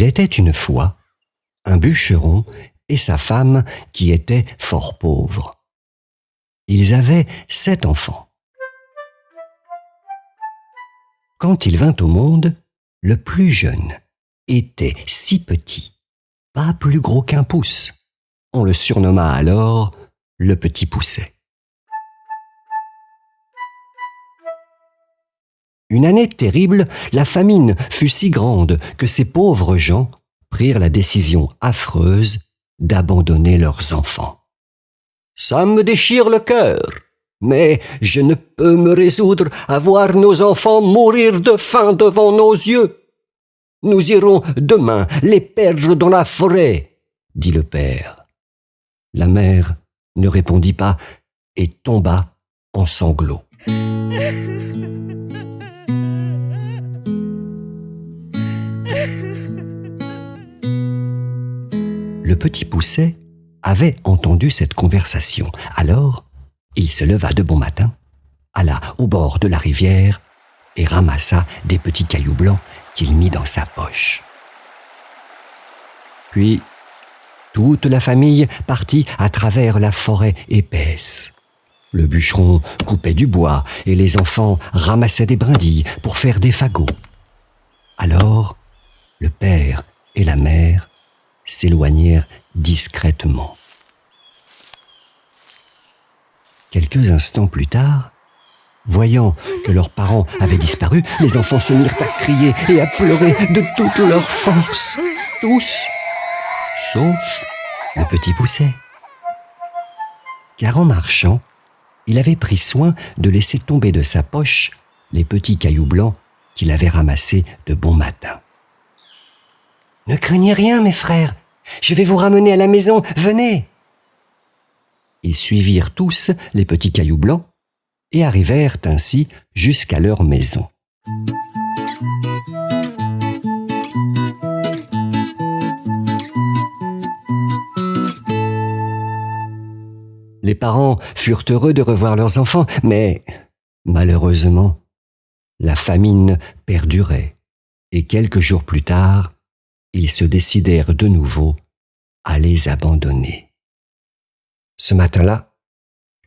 Il était une fois un bûcheron et sa femme qui étaient fort pauvres. Ils avaient 7 enfants. Quand il vint au monde, le plus jeune était si petit, pas plus gros qu'un pouce. On le surnomma alors le Petit Pousset. Une année terrible, la famine fut si grande que ces pauvres gens prirent la décision affreuse d'abandonner leurs enfants. « Ça me déchire le cœur, mais je ne peux me résoudre à voir nos enfants mourir de faim devant nos yeux. Nous irons demain les perdre dans la forêt, » dit le père. La mère ne répondit pas et tomba en sanglots. Le Petit Pousset avait entendu cette conversation. Alors, il se leva de bon matin, alla au bord de la rivière et ramassa des petits cailloux blancs qu'il mit dans sa poche. Puis, toute la famille partit à travers la forêt épaisse. Le bûcheron coupait du bois et les enfants ramassaient des brindilles pour faire des fagots. Alors, le père et la mère s'éloignèrent discrètement. Quelques instants plus tard, voyant que leurs parents avaient disparu, les enfants se mirent à crier et à pleurer de toute leur force. Tous, sauf le Petit Pousset. Car en marchant, il avait pris soin de laisser tomber de sa poche les petits cailloux blancs qu'il avait ramassés de bon matin. « Ne craignez rien, mes frères, je vais vous ramener à la maison, venez !» Ils suivirent tous les petits cailloux blancs et arrivèrent ainsi jusqu'à leur maison. Les parents furent heureux de revoir leurs enfants, mais malheureusement, la famine perdurait et quelques jours plus tard, ils se décidèrent de nouveau à les abandonner. Ce matin-là,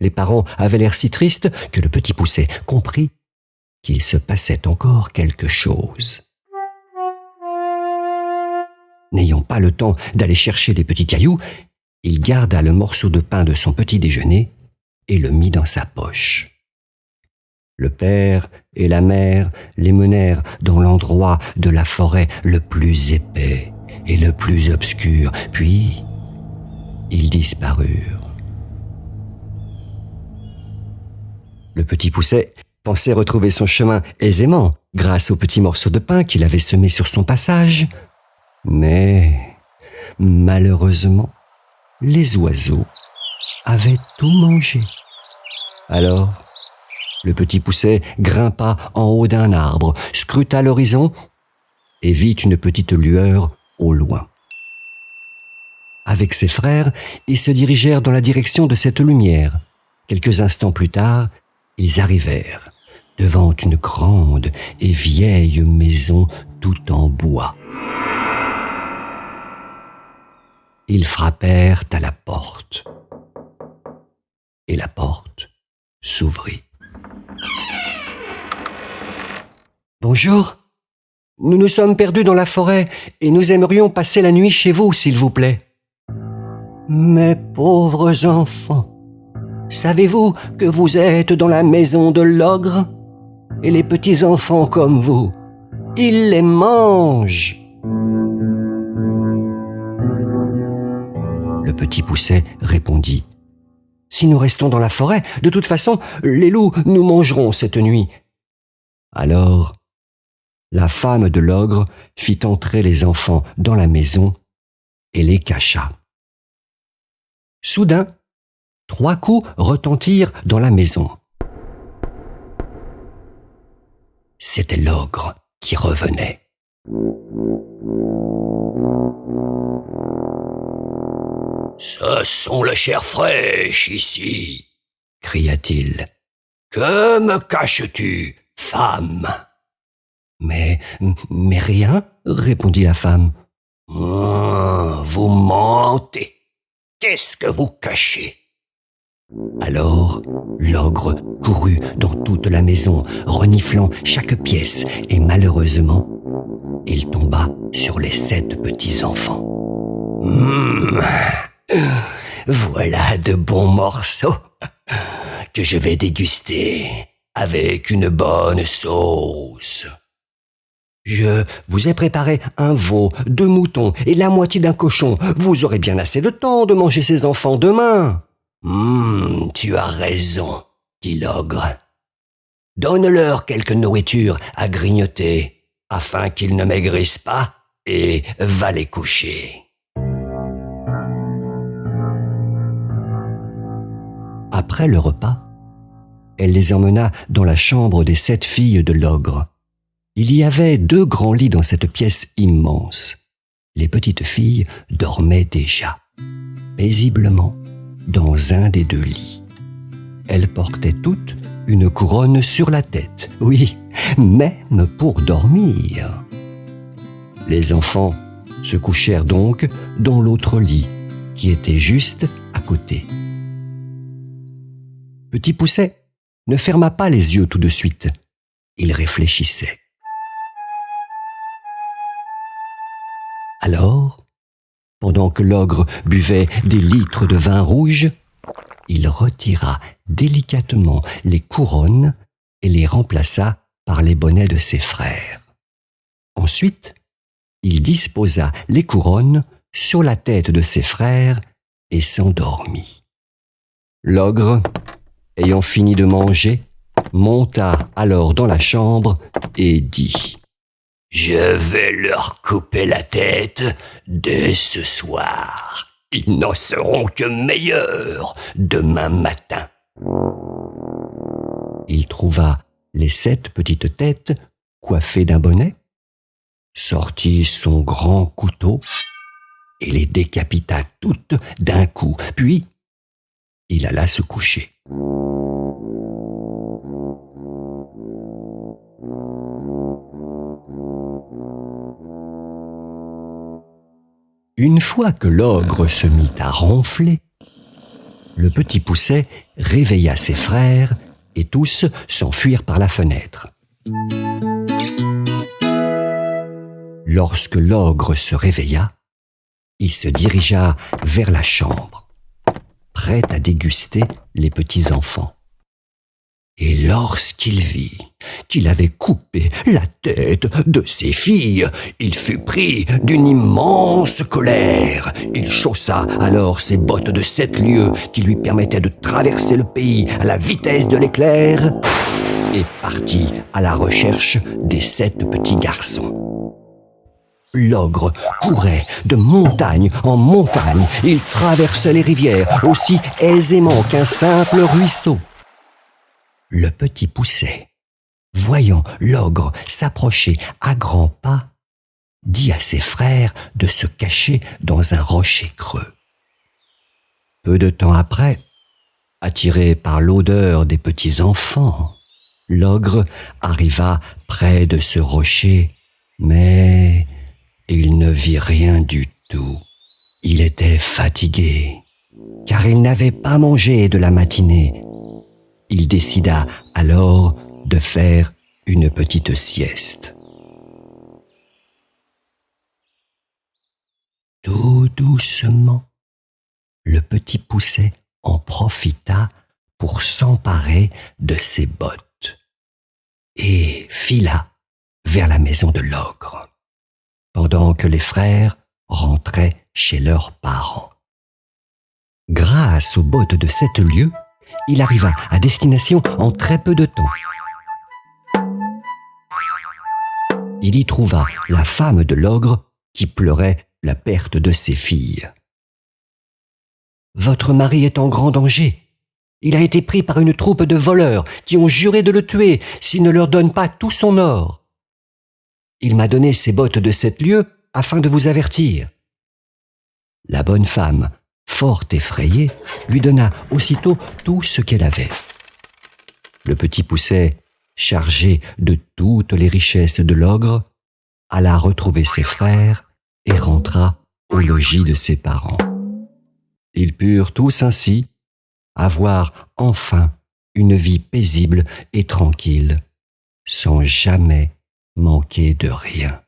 les parents avaient l'air si tristes que le Petit Pousset comprit qu'il se passait encore quelque chose. N'ayant pas le temps d'aller chercher les petits cailloux, il garda le morceau de pain de son petit déjeuner et le mit dans sa poche. Le père et la mère les menèrent dans l'endroit de la forêt le plus épais et le plus obscur, puis ils disparurent. Le Petit Pousset pensait retrouver son chemin aisément grâce au petit morceau de pain qu'il avait semé sur son passage, mais malheureusement, les oiseaux avaient tout mangé. Alors, le Petit Pousset grimpa en haut d'un arbre, scruta l'horizon et vit une petite lueur au loin. Avec ses frères, ils se dirigèrent dans la direction de cette lumière. Quelques instants plus tard, ils arrivèrent devant une grande et vieille maison tout en bois. Ils frappèrent à la porte et la porte s'ouvrit. « Bonjour, nous nous sommes perdus dans la forêt et nous aimerions passer la nuit chez vous, s'il vous plaît. »« Mes pauvres enfants, savez-vous que vous êtes dans la maison de l'ogre? Et les petits enfants comme vous, ils les mangent. » Le Petit Pousset répondit: « Si nous restons dans la forêt, de toute façon, les loups nous mangeront cette nuit. » Alors, la femme de l'ogre fit entrer les enfants dans la maison et les cacha. Soudain, 3 coups retentirent dans la maison. C'était l'ogre qui revenait. « Ce sont les chairs fraîches ici, » cria-t-il. « Que me caches-tu, femme ?»« Mais rien, » répondit la femme. Vous mentez. Qu'est-ce que vous cachez ?» Alors, l'ogre courut dans toute la maison, reniflant chaque pièce, et malheureusement, il tomba sur les 7 petits-enfants. Voilà de bons morceaux que je vais déguster avec une bonne sauce. Je vous ai préparé un veau, 2 moutons et la moitié d'un cochon. Vous aurez bien assez de temps de manger ces enfants demain. Tu as raison, dit l'ogre. Donne-leur quelque nourriture à grignoter, afin qu'ils ne maigrissent pas, et va les coucher. Après le repas, elle les emmena dans la chambre des 7 filles de l'ogre. Il y avait 2 grands lits dans cette pièce immense. Les petites filles dormaient déjà, paisiblement, dans un des 2 lits. Elles portaient toutes une couronne sur la tête, oui, même pour dormir. Les enfants se couchèrent donc dans l'autre lit, qui était juste à côté. Petit Pousset ne ferma pas les yeux tout de suite. Il réfléchissait. Alors, pendant que l'ogre buvait des litres de vin rouge, il retira délicatement les couronnes et les remplaça par les bonnets de ses frères. Ensuite, il disposa les couronnes sur la tête de ses frères et s'endormit. L'ogre, ayant fini de manger, monta alors dans la chambre et dit « Je vais leur couper la tête dès ce soir. Ils n'en seront que meilleurs demain matin. » Il trouva les 7 petites têtes coiffées d'un bonnet, sortit son grand couteau et les décapita toutes d'un coup. Puis, il alla se coucher. Une fois que l'ogre se mit à ronfler, le Petit Pousset réveilla ses frères et tous s'enfuirent par la fenêtre. Lorsque l'ogre se réveilla, il se dirigea vers la chambre, prêt à déguster les petits-enfants. Et lorsqu'il vit qu'il avait coupé la tête de ses filles, il fut pris d'une immense colère. Il chaussa alors ses bottes de 7 lieues qui lui permettaient de traverser le pays à la vitesse de l'éclair et partit à la recherche des 7 petits garçons. L'ogre courait de montagne en montagne. Il traversait les rivières aussi aisément qu'un simple ruisseau. Le Petit Pousset, voyant l'ogre s'approcher à grands pas, dit à ses frères de se cacher dans un rocher creux. Peu de temps après, attiré par l'odeur des petits enfants, l'ogre arriva près de ce rocher, mais il ne vit rien du tout. Il était fatigué, car il n'avait pas mangé de la matinée. Il décida alors de faire une petite sieste. Tout doucement, le Petit Pousset en profita pour s'emparer de ses bottes et fila vers la maison de l'ogre, pendant que les frères rentraient chez leurs parents. Grâce aux bottes de 7 lieues, il arriva à destination en très peu de temps. Il y trouva la femme de l'ogre qui pleurait la perte de ses filles. « Votre mari est en grand danger. Il a été pris par une troupe de voleurs qui ont juré de le tuer s'il ne leur donne pas tout son or. Il m'a donné ses bottes de 7 lieues afin de vous avertir. » La bonne femme, fort effrayée, lui donna aussitôt tout ce qu'elle avait. Le Petit Pousset, chargé de toutes les richesses de l'ogre, alla retrouver ses frères et rentra au logis de ses parents. Ils purent tous ainsi avoir enfin une vie paisible et tranquille, sans jamais manquer de rien.